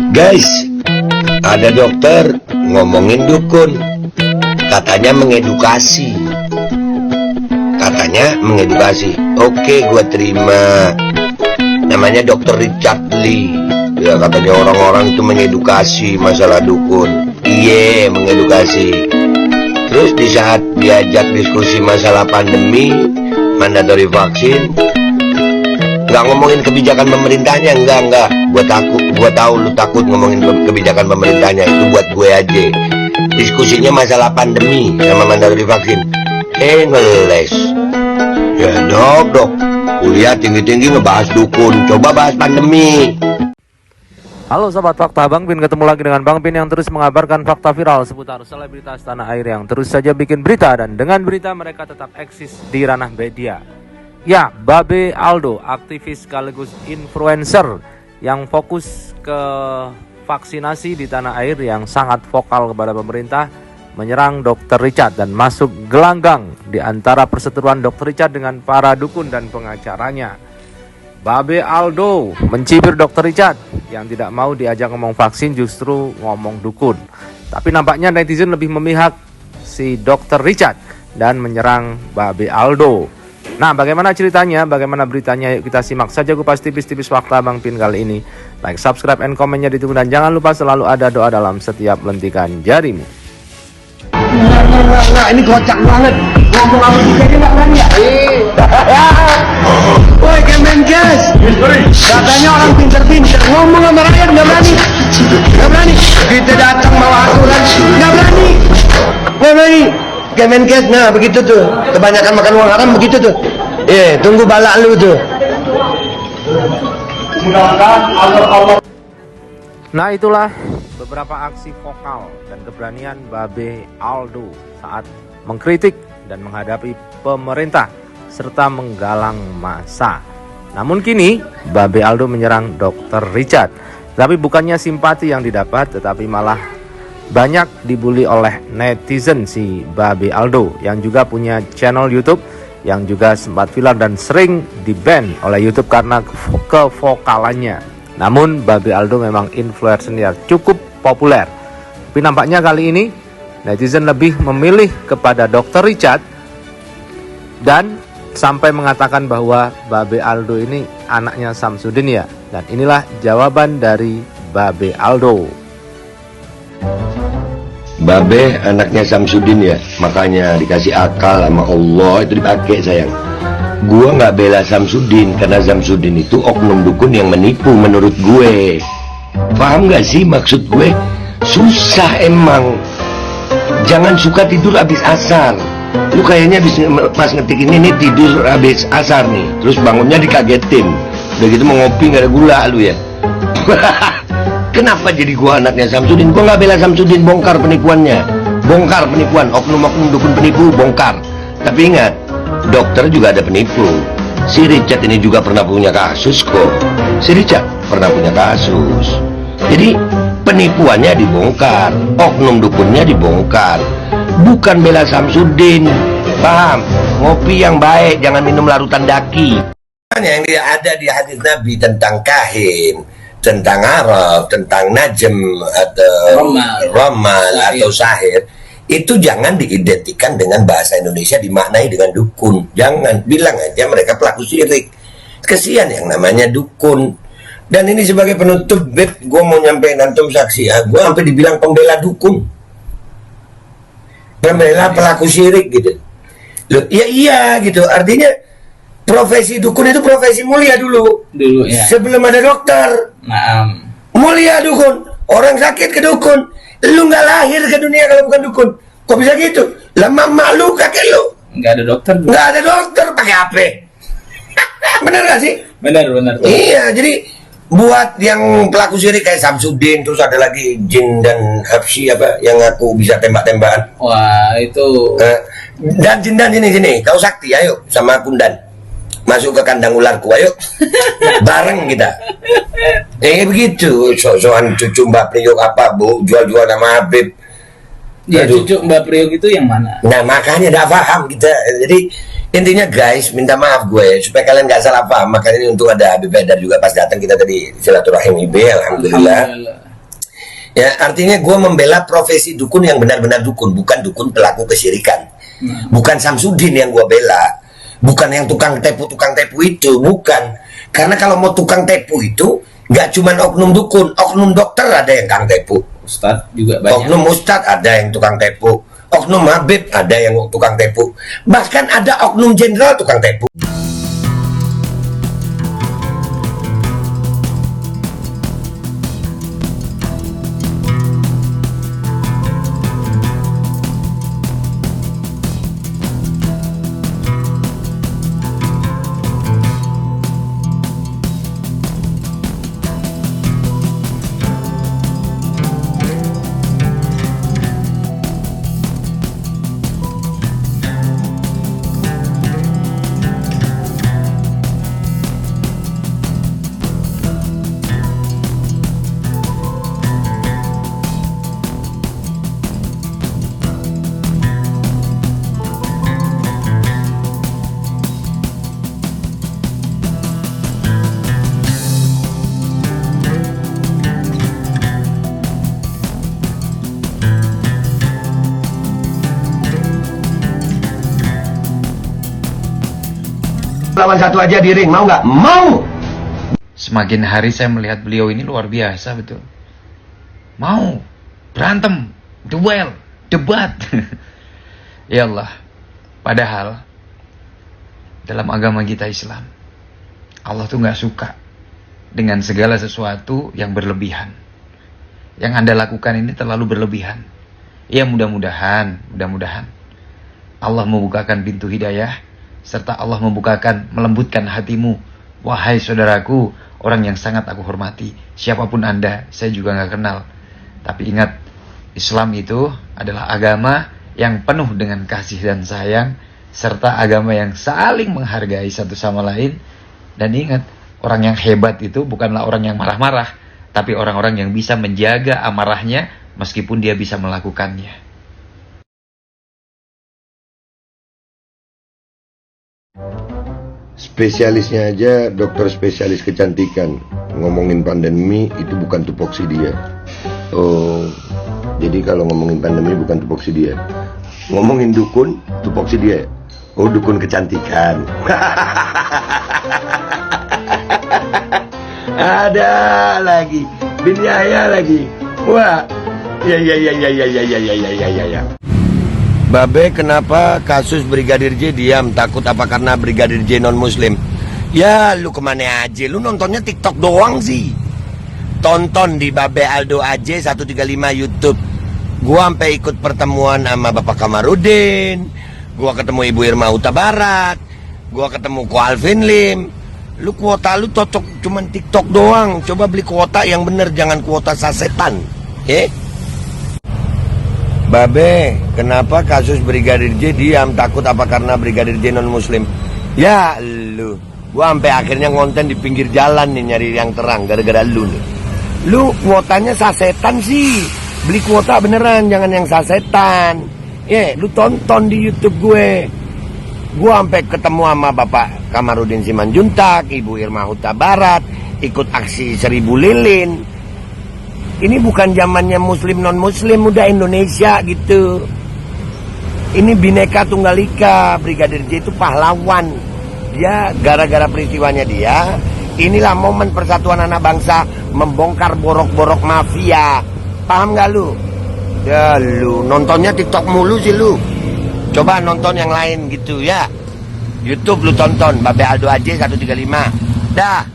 Guys, ada dokter ngomongin dukun, katanya mengedukasi. Oke, gua terima. Namanya Dr. Richard Lee. Ya, katanya orang-orang itu mengedukasi masalah dukun. Iya, mengedukasi. Terus di saat diajak diskusi masalah pandemi, mandatory vaksin, nggak ngomongin kebijakan pemerintahnya, enggak. Gua tahu lu takut ngomongin kebijakan pemerintahnya, itu buat gue aja. Diskusinya masalah pandemi sama mandatory vaksin. Ngeles. Ya dok, kuliah tinggi-tinggi ngebahas dukun, coba bahas pandemi. Halo Sobat Fakta, Bang Pin ketemu lagi dengan Bang Pin yang terus mengabarkan fakta viral seputar selebritas tanah air yang terus saja bikin berita, dan dengan berita mereka tetap eksis di ranah media. Ya, Babe Aldo, aktivis sekaligus influencer yang fokus ke vaksinasi di tanah air yang sangat vokal kepada pemerintah, menyerang Dr. Richard dan masuk gelanggang di antara perseteruan Dr. Richard dengan para dukun dan pengacaranya. Babe Aldo mencibir Dr. Richard yang tidak mau diajak ngomong vaksin, justru ngomong dukun. Tapi nampaknya netizen lebih memihak si Dr. Richard dan menyerang Babe Aldo. Nah, bagaimana ceritanya, bagaimana beritanya, yuk kita simak saja kupas tipis-tipis fakta Bang Pin kali ini. Like, subscribe, and komennya ditunggu, dan jangan lupa selalu ada doa dalam setiap lentikan jarimu. Enggak, ini kocak banget. Ngomong apa sih jadi nggak berani ya? Woi Kemenkes, katanya orang pinter-pinter, ngomong sama rakyat nggak berani. Kita datang mau aturan, nggak berani. Kemenkes, nah begitu tuh, kebanyakan makan uang haram begitu tuh. Tunggu balak lu tuh. Nah, itulah beberapa aksi vokal dan keberanian Babe Aldo saat mengkritik dan menghadapi pemerintah serta menggalang massa. Namun kini Babe Aldo menyerang Dr. Richard, tapi bukannya simpati yang didapat, tetapi malah banyak dibully oleh netizen si Babe Aldo yang juga punya channel YouTube yang juga sempat viral dan sering di-ban oleh YouTube karena kevokalannya. Namun Babe Aldo memang influencer yang cukup populer. Tapi nampaknya kali ini netizen lebih memilih kepada Dr. Richard dan sampai mengatakan bahwa Babe Aldo ini anaknya Samsudin ya. Dan inilah jawaban dari Babe Aldo. Babe anaknya Samsudin ya, makanya dikasih akal sama Allah, itu dipakai sayang. Gua nggak bela Samsudin karena Samsudin itu oknum dukun yang menipu menurut gue. Paham nggak sih maksud gue? Susah emang. Jangan suka tidur habis asar. Lu kayaknya pas ngetik ini tidur habis asar nih, terus bangunnya dikagetin. Udah gitu mau ngopi nggak ada gula lu ya. Kenapa jadi gua anaknya Samsudin? Gua nggak bela Samsudin, bongkar penipuannya. Bongkar penipuan, oknum-oknum dukun penipu, bongkar. Tapi ingat, dokter juga ada penipu. Si Richard ini juga pernah punya kasus kok. Si Richard pernah punya kasus. Jadi penipuannya dibongkar, oknum dukunnya dibongkar. Bukan bela Samsudin, paham? Ngopi yang baik, jangan minum larutan daki. Yang ada di hadis Nabi tentang kahin, tentang araf, tentang najem atau ramal atau sahir, itu jangan diidentikan dengan bahasa Indonesia dimaknai dengan dukun. Jangan, bilang aja mereka pelaku syirik. Kesian yang namanya dukun. Dan ini sebagai penutup, Beb, gue mau nyampein antum saksi ya, gue sampai dibilang pembela dukun, pembela pelaku syirik gitu. Loh, ya iya gitu, artinya profesi dukun itu profesi mulia dulu ya. Sebelum ada dokter. Mulia dukun, orang sakit ke dukun. Lu nggak lahir ke dunia kalau bukan dukun. Kok bisa gitu? Lah mama lu, kakek lu nggak ada dokter, pakai HP. Bener gak sih? Bener. Iya, jadi buat yang pelaku syirik kayak Samsudin, terus ada lagi Jin dan Hapsi apa yang aku bisa tembak-tembakan. Wah, itu. Dan Jin dan sini, kau sakti, ayo sama Kundan. Masuk ke kandang ularku, ayo. Bareng kita. Begitu, soal cucu Mbak Priok apa, Bu, jual-jual nama Habib. Ya, cucu Mbak Priok itu yang mana? Nah, makanya gak paham kita. Jadi intinya guys, minta maaf gue supaya kalian gak salah paham. Makanya ini untung ada Habib Haidar juga pas datang, kita tadi silaturahim IB, alhamdulillah. Ya, artinya gue membela profesi dukun yang benar-benar dukun, bukan dukun pelaku kesyirikan. Bukan Samsudin yang gue bela, bukan yang tukang tepu itu, bukan. Karena kalau mau tukang tepu itu nggak cuma oknum dukun, oknum dokter ada yang tukang tepu, Ustadz juga banyak. oknum ustadz ada yang tukang tepu, oknum habib ada yang tukang tepu, bahkan ada oknum jenderal tukang tepu. Lawan satu aja di ring, mau nggak? Mau. Semakin hari saya melihat beliau ini luar biasa betul. Mau berantem, duel, debat. Ya Allah. Padahal dalam agama kita Islam, Allah tuh nggak suka dengan segala sesuatu yang berlebihan. Yang Anda lakukan ini terlalu berlebihan. Ya mudah-mudahan Allah membukakan pintu hidayah, serta Allah membukakan, melembutkan hatimu. Wahai saudaraku, orang yang sangat aku hormati, siapapun Anda, saya juga gak kenal. Tapi ingat, Islam itu adalah agama yang penuh dengan kasih dan sayang, serta agama yang saling menghargai satu sama lain. Dan ingat, orang yang hebat itu bukanlah orang yang marah-marah, tapi orang-orang yang bisa menjaga amarahnya meskipun dia bisa melakukannya. Spesialisnya aja dokter spesialis kecantikan ngomongin pandemi itu bukan tupoksi dia. Oh, jadi kalau ngomongin pandemi bukan tupoksi dia. Ngomongin dukun tupoksi dia. Oh, dukun kecantikan. Ada lagi Bin Yahya lagi. Wah, ya. Babe, kenapa kasus Brigadir J diam? Takut apa karena Brigadir J non-muslim? Ya, lu kemana aja? Lu nontonnya TikTok doang sih. Tonton di Babe Aldo AJ 135 YouTube. Gua sampai ikut pertemuan sama Bapak Kamarudin. Gua ketemu Ibu Irma Huta Barat. Gua ketemu Ko Alvin Lim. Lu kuota lu cocok cuman TikTok doang. Coba beli kuota yang bener, jangan kuota sasetan. Babe, kenapa kasus Brigadir J diam? Takut apa karena Brigadir J non-muslim? Ya lu, gua sampai akhirnya ngonten di pinggir jalan nih nyari yang terang gara-gara lu nih. Lu kuotanya sasetan sih. Beli kuota beneran, jangan yang sasetan. Lu tonton di YouTube gue. Gua sampai ketemu sama Bapak Kamarudin Simanjuntak, Ibu Irma Huta Barat, ikut aksi 1000 lilin. Ini bukan zamannya muslim non-muslim, udah Indonesia gitu. Ini Bhinneka Tunggal Ika. Brigadir J itu pahlawan. Dia gara-gara peristiwanya dia, inilah momen persatuan anak bangsa, membongkar borok-borok mafia. Paham gak lu? Ya lu, nontonnya TikTok mulu sih lu. Coba nonton yang lain gitu ya. YouTube lu tonton, Babe Aldo AJ 135. Dah.